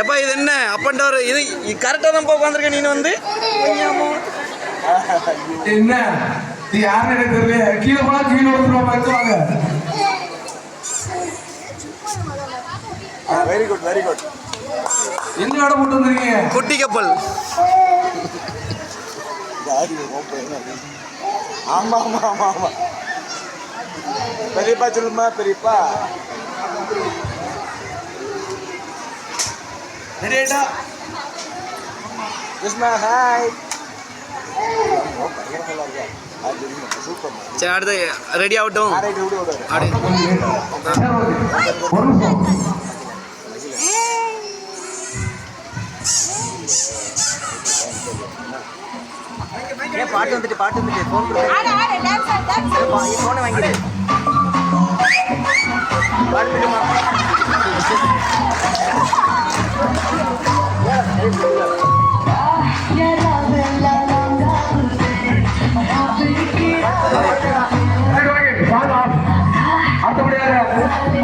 எப்பா இது என்ன அப் அண்ட் டவர் இது கரெக்டாக தான் போய் உட்காந்துருக்க நீ வந்து என்ன நீ யாருன்னு எனக்கு தெரியல. கீழே போனா கீழே வந்துருவாங்க பார்த்துவாங்க. Very good very good. என்ன இடம் போட்டு வந்துருக்கீங்க? குட்டி கப்பல். ஆமா ஆமா ஆமா ஆமா. பெரியப்பா சொல்லுமா பெரியப்பா. ரெடிடா. கிருஷ்ணா ஹாய். சரி அடுத்து ரெடி ஆகட்டும். பாட்டு வந்துட்டு ஃபோன் ஃபோனை வாங்கிடு. பாட்டு